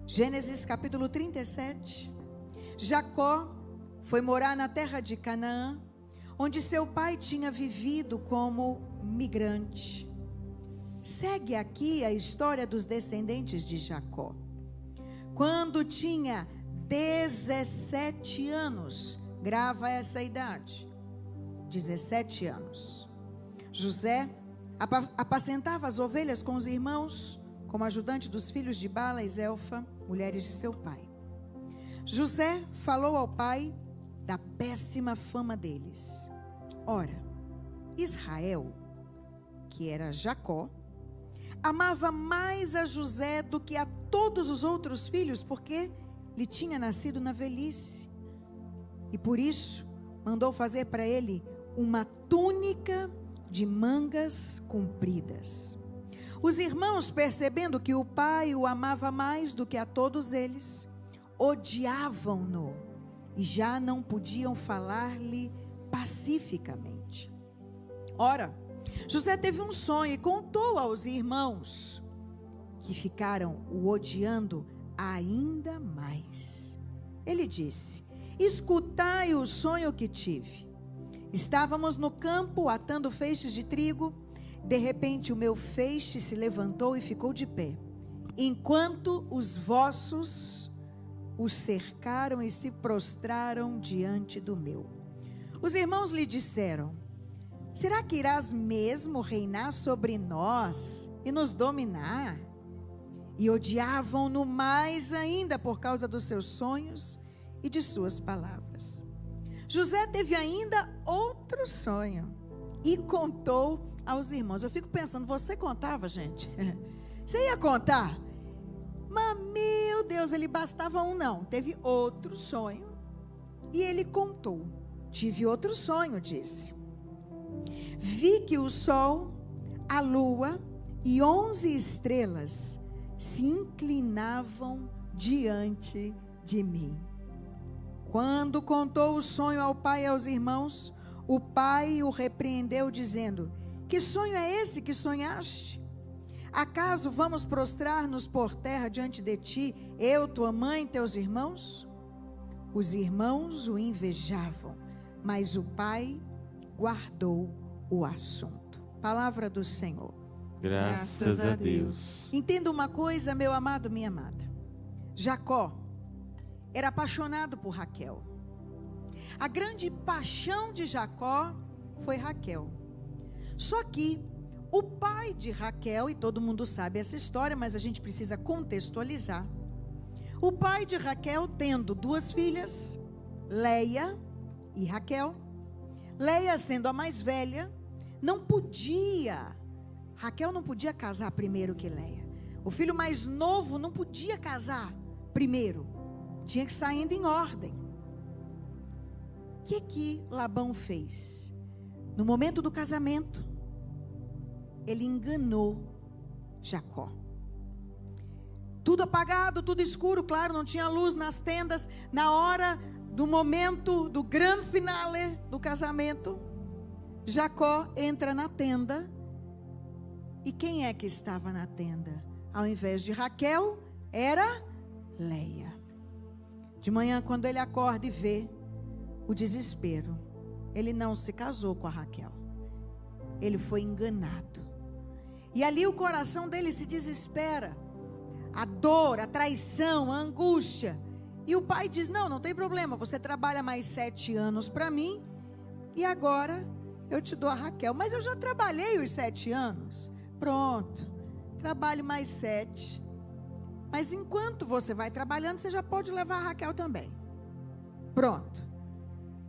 Gênesis capítulo 37. Jacó foi morar na terra de Canaã, onde seu pai tinha vivido como migrante. Segue aqui a história dos descendentes de Jacó. Quando tinha 17 anos, grava essa idade, 17 anos, José apacentava as ovelhas com os irmãos, como ajudante dos filhos de Bala e Zelfa, mulheres de seu pai. José falou ao pai da péssima fama deles. Ora, Israel, que era Jacó, amava mais a José do que a todos os outros filhos, porque lhe tinha nascido na velhice. E por isso mandou fazer para ele uma túnica de mangas compridas. Os irmãos, percebendo que o pai o amava mais do que a todos eles, odiavam-no e já não podiam falar-lhe pacificamente. Ora, José teve um sonho e contou aos irmãos, que ficaram o odiando ainda mais. Ele disse: escutai o sonho que tive. Estávamos no campo atando feixes de trigo. De repente o meu feixe se levantou e ficou de pé, enquanto os vossos os cercaram e se prostraram diante do meu. Os irmãos lhe disseram: será que irás mesmo reinar sobre nós e nos dominar? E odiavam-no mais ainda por causa dos seus sonhos e de suas palavras. José teve ainda outro sonho e contou aos irmãos. Eu fico pensando, você contava, gente? Você ia contar? Mas, meu Deus, ele bastava um não. Teve outro sonho e ele contou. Tive outro sonho, disse. Vi que o sol, a lua e 11 estrelas se inclinavam diante de mim. Quando contou o sonho ao pai e aos irmãos, o pai o repreendeu, dizendo: que sonho é esse que sonhaste? Acaso vamos prostrar-nos por terra diante de ti, eu, tua mãe e teus irmãos? Os irmãos o invejavam, mas o pai guardou o assunto. Palavra do Senhor. Graças a Deus. Entenda uma coisa, meu amado, minha amada. Jacó era apaixonado por Raquel. A grande paixão de Jacó foi Raquel. Só que o pai de Raquel, e todo mundo sabe essa história, mas a gente precisa contextualizar. O pai de Raquel, tendo duas filhas, Leia e Raquel. Leia, sendo a mais velha, Raquel não podia casar primeiro que Leia. O filho mais novo não podia casar primeiro. Tinha que sair em ordem. O que Labão fez? No momento do casamento, ele enganou Jacó. Tudo apagado, tudo escuro, claro, não tinha luz nas tendas. Na hora do momento do grande finale do casamento, Jacó entra na tenda. E quem é que estava na tenda? Ao invés de Raquel, era Leia. De manhã, quando ele acorda e vê o desespero, ele não se casou com a Raquel. Ele foi enganado. E ali o coração dele se desespera. A dor, a traição, a angústia. E o pai diz: não tem problema, você trabalha mais 7 anos para mim, e agora eu te dou a Raquel. Mas eu já trabalhei os 7 anos. Pronto, trabalhe mais 7. Mas enquanto você vai trabalhando, você já pode levar a Raquel também. Pronto.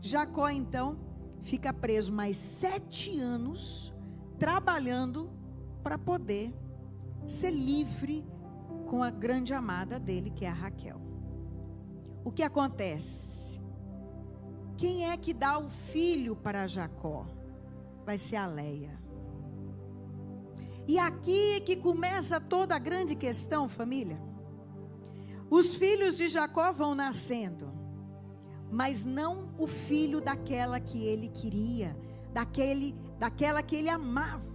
Jacó então fica preso mais 7 anos, trabalhando para poder ser livre com a grande amada dele, que é a Raquel. O que acontece? Quem é que dá o filho para Jacó? Vai ser a Leia. E aqui é que começa toda a grande questão, família. Os filhos de Jacó vão nascendo, mas não o filho daquela que ele queria, daquela que ele amava.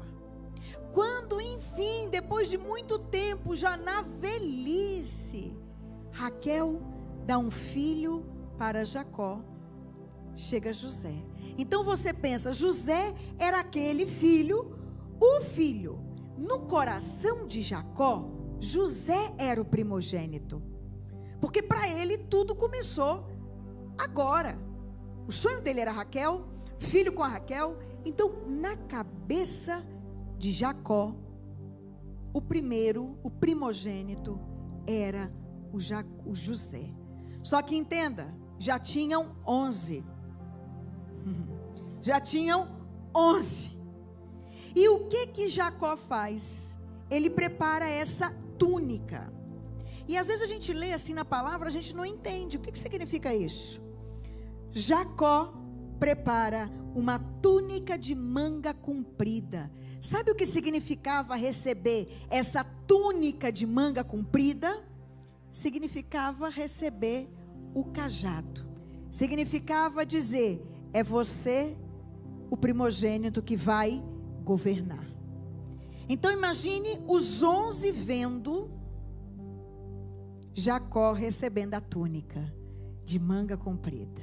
Quando, enfim, depois de muito tempo, já na velhice, Raquel dá um filho para Jacó. Chega José. Então você pensa, José era aquele filho, o filho. No coração de Jacó, José era o primogênito. Porque para ele tudo começou agora. O sonho dele era Raquel, filho com a Raquel. Então, na cabeça de Jacó, o primogênito era o José. Só que entenda, já tinham 11. Já tinham 11. E o que Jacó faz? Ele prepara essa túnica. E às vezes a gente lê assim na palavra, a gente não entende. O que significa isso? Jacó prepara uma túnica de manga comprida. Sabe o que significava receber essa túnica de manga comprida? Significava receber o cajado. Significava dizer, é você o primogênito que vai governar. Então imagine os 11 vendo Jacó recebendo a túnica de manga comprida.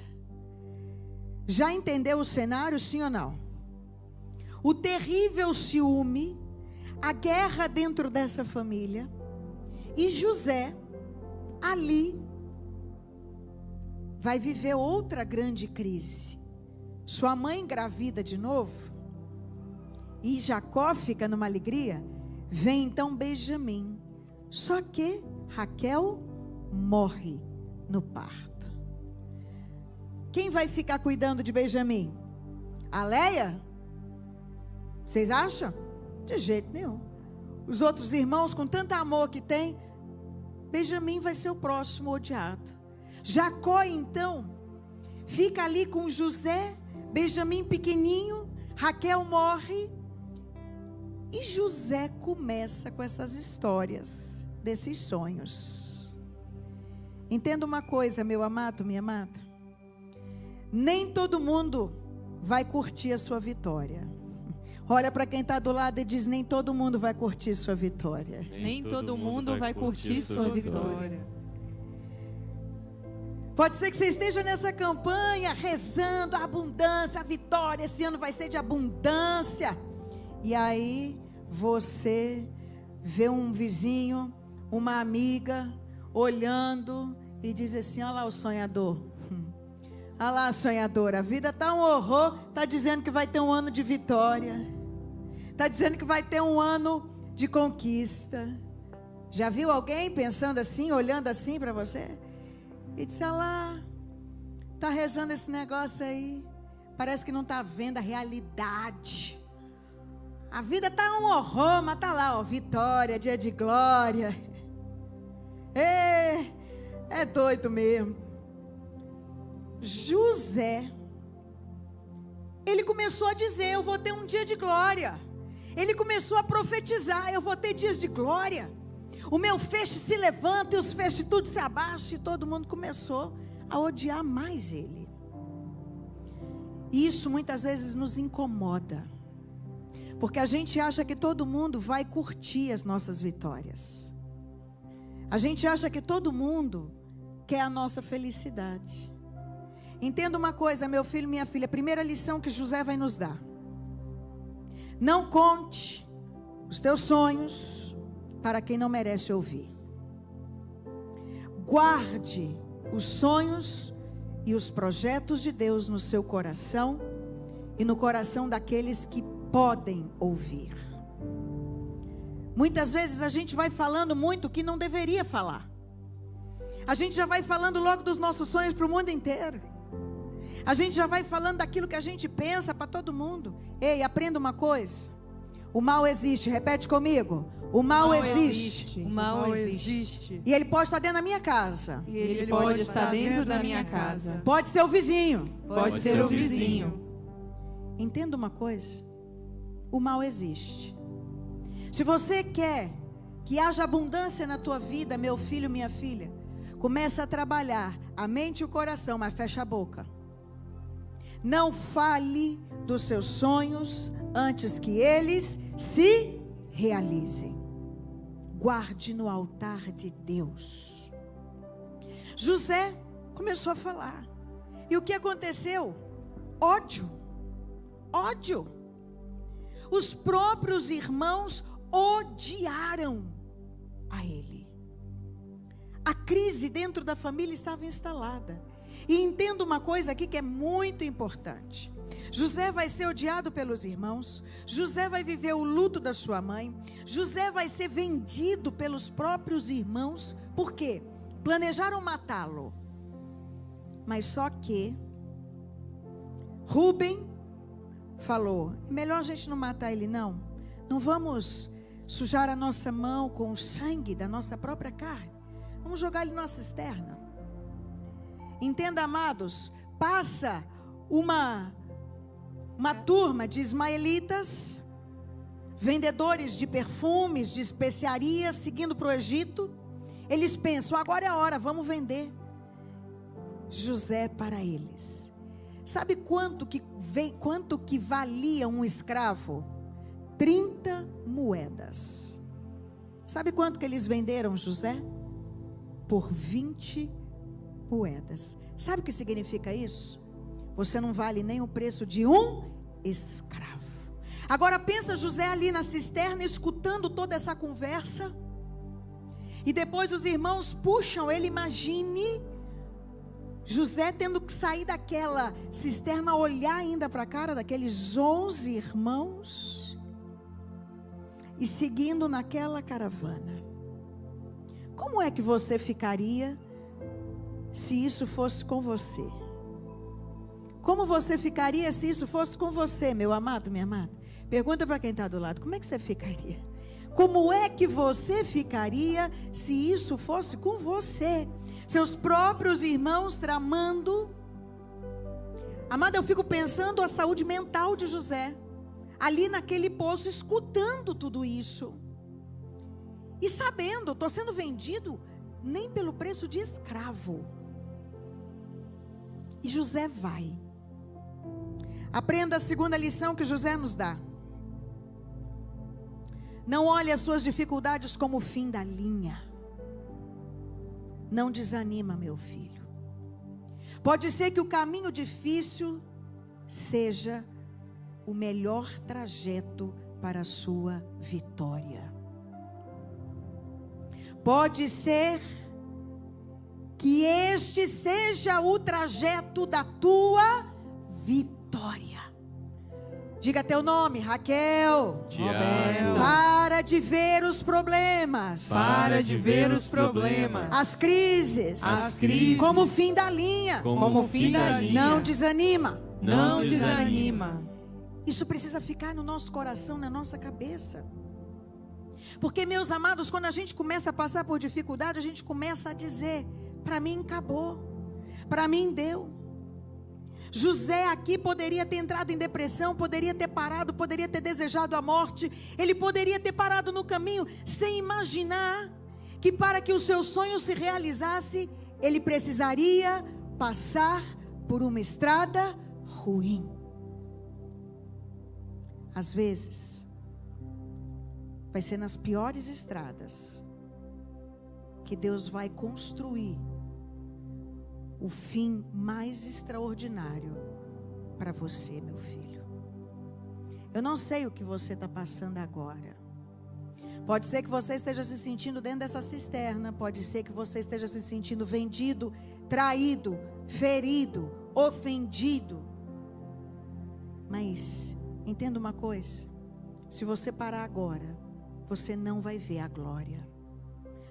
Já entendeu o cenário, sim ou não? O terrível ciúme, a guerra dentro dessa família, e José, ali, vai viver outra grande crise. Sua mãe engravida de novo, e Jacó fica numa alegria. Vem então Benjamim, só que Raquel morre no parto. Quem vai ficar cuidando de Benjamim? A Leia? Vocês acham? De jeito nenhum. Os outros irmãos, com tanto amor que tem, Benjamim vai ser o próximo odiado. Jacó então fica ali com José, Benjamim pequenininho, Raquel morre, e José começa com essas histórias, desses sonhos. Entenda uma coisa, meu amado, minha amada. Nem todo mundo vai curtir a sua vitória. Olha para quem está do lado e diz, nem todo mundo vai curtir sua vitória. Nem todo mundo vai curtir sua vitória. Pode ser que você esteja nessa campanha rezando a abundância, a vitória. Esse ano vai ser de abundância. E aí você vê um vizinho, uma amiga olhando e diz assim, olha lá o sonhador. Olha lá a sonhadora, a vida está um horror, está dizendo que vai ter um ano de vitória, está dizendo que vai ter um ano de conquista. Já viu alguém pensando assim, olhando assim para você? E disse, olha lá, está rezando esse negócio aí, parece que não está vendo a realidade. A vida está um horror, mas está lá, ó, vitória, dia de glória. É doido mesmo. José, ele começou a dizer, eu vou ter um dia de glória. Ele começou a profetizar, eu vou ter dias de glória. O meu feixe se levanta e os feixes tudo se abaixa. E todo mundo começou a odiar mais ele. E isso muitas vezes nos incomoda. Porque a gente acha que todo mundo vai curtir as nossas vitórias. A gente acha que todo mundo quer a nossa felicidade. Entenda uma coisa, meu filho, minha filha, a primeira lição que José vai nos dar. Não conte os teus sonhos para quem não merece ouvir. Guarde os sonhos e os projetos de Deus no seu coração e no coração daqueles que podem ouvir. Muitas vezes a gente vai falando muito que não deveria falar. A gente já vai falando logo dos nossos sonhos para o mundo inteiro. A gente já vai falando daquilo que a gente pensa para todo mundo. Ei, aprenda uma coisa. O mal existe, repete comigo. O mal existe. O mal existe. E ele pode estar dentro da minha casa. E ele pode estar dentro da minha casa. Pode ser o vizinho. Pode ser o vizinho. Entenda uma coisa. O mal existe. Se você quer que haja abundância na tua vida, meu filho, minha filha, começa a trabalhar a mente e o coração, mas fecha a boca. Não fale dos seus sonhos antes que eles se realizem. Guarde no altar de Deus. José começou a falar. E o que aconteceu? Ódio. Ódio. Os próprios irmãos odiaram a ele. A crise dentro da família estava instalada. E entenda uma coisa aqui que é muito importante. José vai ser odiado pelos irmãos. José vai viver o luto da sua mãe. José vai ser vendido pelos próprios irmãos. Por quê? Planejaram matá-lo. Mas só que Rúben falou: melhor a gente não matar ele não. Não vamos sujar a nossa mão com o sangue da nossa própria carne. Vamos jogar ele numa cisterna. Entenda, amados, passa uma turma de ismaelitas, vendedores de perfumes, de especiarias, seguindo para o Egito. Eles pensam: agora é a hora, vamos vender José para eles. Sabe quanto que valia um escravo? 30 moedas. Sabe quanto que eles venderam José? Por 20 moedas. Sabe o que significa isso? Você não vale nem o preço de um escravo. Agora pensa José ali na cisterna, escutando toda essa conversa. E depois os irmãos puxam ele. Imagine José tendo que sair daquela cisterna, olhar ainda para a cara daqueles 11 irmãos e seguindo naquela caravana. Como é que você ficaria se isso fosse com você? Como você ficaria se isso fosse com você, meu amado, minha amada? Pergunta para quem está do lado: como é que você ficaria? Como é que você ficaria se isso fosse com você? Seus próprios irmãos tramando. Amada, eu fico pensando a saúde mental de José, ali naquele poço, escutando tudo isso. E sabendo, estou sendo vendido nem pelo preço de escravo. E José vai. Aprenda a segunda lição que José nos dá. Não olhe as suas dificuldades como o fim da linha. Não desanima, meu filho. Pode ser que o caminho difícil seja o melhor trajeto para a sua vitória. Pode ser que este seja o trajeto da tua vitória. Diga teu nome: Raquel. Tiago. Para de ver os problemas. Para de ver os problemas. As crises. As crises. Como o fim da linha. Como o fim da linha. Não desanima. Não desanima. Isso precisa ficar no nosso coração, na nossa cabeça. Porque, meus amados, quando a gente começa a passar por dificuldade, a gente começa a dizer: para mim acabou, para mim deu. José aqui poderia ter entrado em depressão, poderia ter parado, poderia ter desejado a morte. Ele poderia ter parado no caminho, sem imaginar que para que o seu sonho se realizasse, ele precisaria passar por uma estrada ruim. Às vezes, vai ser nas piores estradas que Deus vai construir o fim mais extraordinário para você, meu filho. Eu não sei o que você está passando agora. Pode ser que você esteja se sentindo dentro dessa cisterna. Pode ser que você esteja se sentindo vendido, traído, ferido, ofendido. Mas entenda uma coisa: se você parar agora, você não vai ver a glória.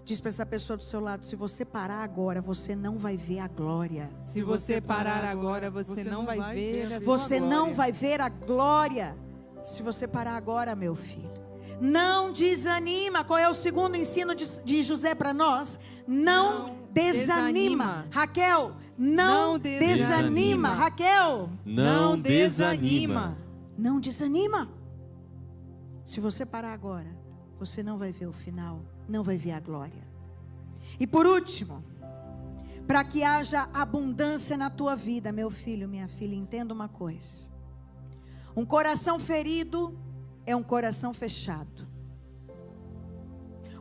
Diz para essa pessoa do seu lado: se você parar agora, você não vai ver a glória. Se você parar agora, você não vai ver a sua Você glória. não vai ver a glória. Se você parar agora, meu filho. Não desanima. Qual é o segundo ensino de José para nós? Não desanima. Raquel, não desanima. Raquel, Não desanima. não desanima. Se você parar agora, você não vai ver o final, não vai ver a glória. E por último, para que haja abundância na tua vida, meu filho, minha filha, entenda uma coisa: um coração ferido é um coração fechado.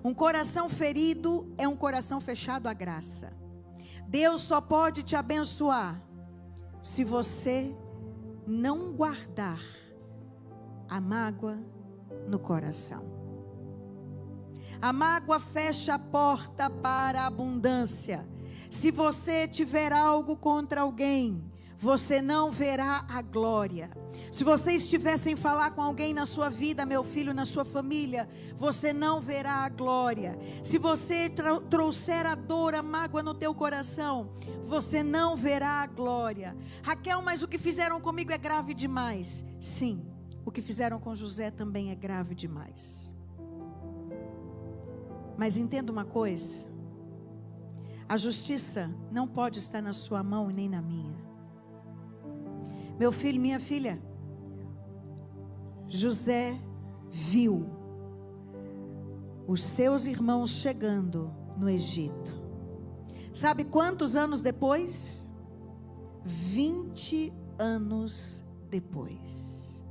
Um coração ferido é um coração fechado à graça. Deus só pode te abençoar se você não guardar a mágoa no coração. A mágoa fecha a porta para a abundância. Se você tiver algo contra alguém, você não verá a glória. Se você estiver sem falar com alguém na sua vida, meu filho, na sua família, você não verá a glória. Se você trouxer a dor, a mágoa no teu coração, você não verá a glória. Raquel, mas o que fizeram comigo é grave demais. Sim, o que fizeram com José também é grave demais. Mas entenda uma coisa: a justiça não pode estar na sua mão e nem na minha. Meu filho, minha filha, José viu os seus irmãos chegando no Egito. Sabe quantos anos depois? 20 anos depois.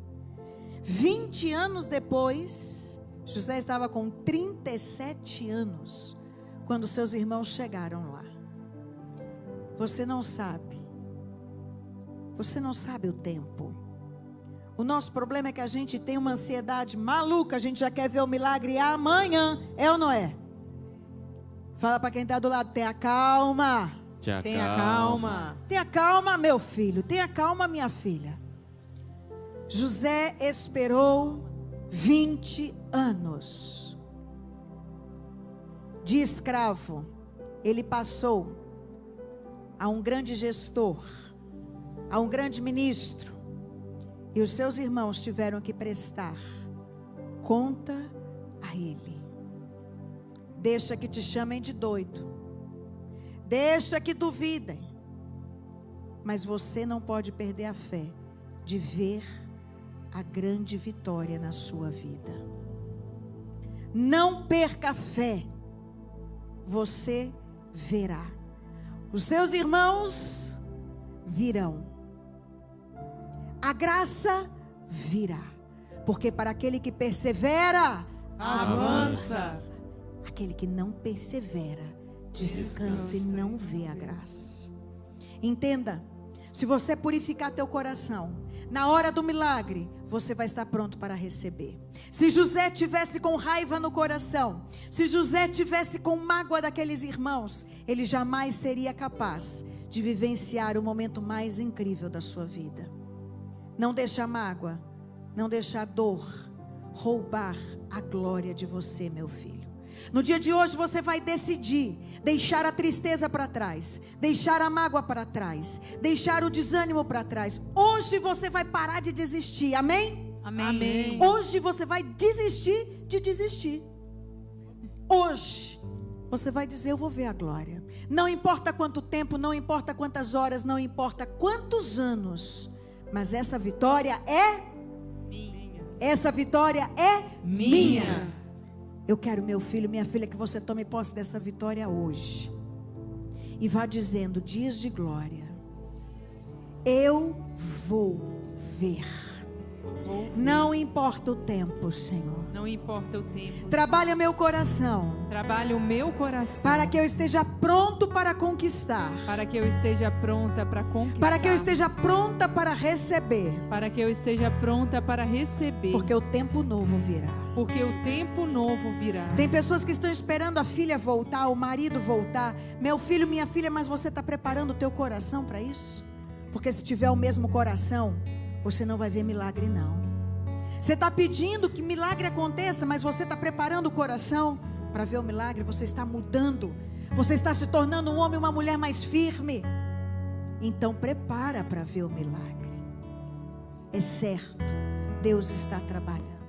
20 anos depois, José estava com 37 anos quando seus irmãos chegaram lá. Você não sabe o tempo. O nosso problema é que a gente tem uma ansiedade maluca, a gente já quer ver o milagre amanhã, é ou não é? Fala para quem está do lado, tenha calma. Tenha calma. Tenha calma, meu filho, tenha calma, minha filha. José esperou 20 anos. De escravo, ele passou a um grande gestor, a um grande ministro, e os seus irmãos tiveram que prestar conta a ele. Deixa que te chamem de doido, deixa que duvidem, mas você não pode perder a fé de ver a grande vitória na sua vida. Não perca a fé, você verá. Os seus irmãos virão. A graça virá. Porque para aquele que persevera, avança. Aquele que não persevera, descansa e não vê a graça. Entenda, se você purificar teu coração, na hora do milagre, você vai estar pronto para receber. Se José tivesse com raiva no coração, se José tivesse com mágoa daqueles irmãos, ele jamais seria capaz de vivenciar o momento mais incrível da sua vida. Não deixa a mágoa, não deixa a dor roubar a glória de você, meu filho. No dia de hoje você vai decidir deixar a tristeza para trás, deixar a mágoa para trás, deixar o desânimo para trás. Hoje você vai parar de desistir, amém? Amém. Hoje você vai desistir de desistir. Hoje você vai dizer, eu vou ver a glória. Não importa quanto tempo, não importa quantas horas, não importa quantos anos, mas essa vitória é minha. Essa vitória é minha. Eu quero, meu filho, minha filha, que você tome posse dessa vitória hoje. E vá dizendo, dias de glória, eu vou ver. Não importa o tempo, Senhor. Não importa o tempo. Trabalha meu coração. Trabalha o meu coração. Para que eu esteja pronto para conquistar. Para que eu esteja pronta para conquistar. Para que eu esteja pronta para receber. Para que eu esteja pronta para receber. Porque o tempo novo virá. Porque o tempo novo virá. Tem pessoas que estão esperando a filha voltar, o marido voltar. Meu filho, minha filha, mas você está preparando o teu coração para isso? Porque se tiver o mesmo coração, você não vai ver milagre não. Você está pedindo que milagre aconteça, mas você está preparando o coração para ver o milagre. Você está mudando. Você está se tornando um homem e uma mulher mais firme. Então prepara para ver o milagre. É certo, Deus está trabalhando.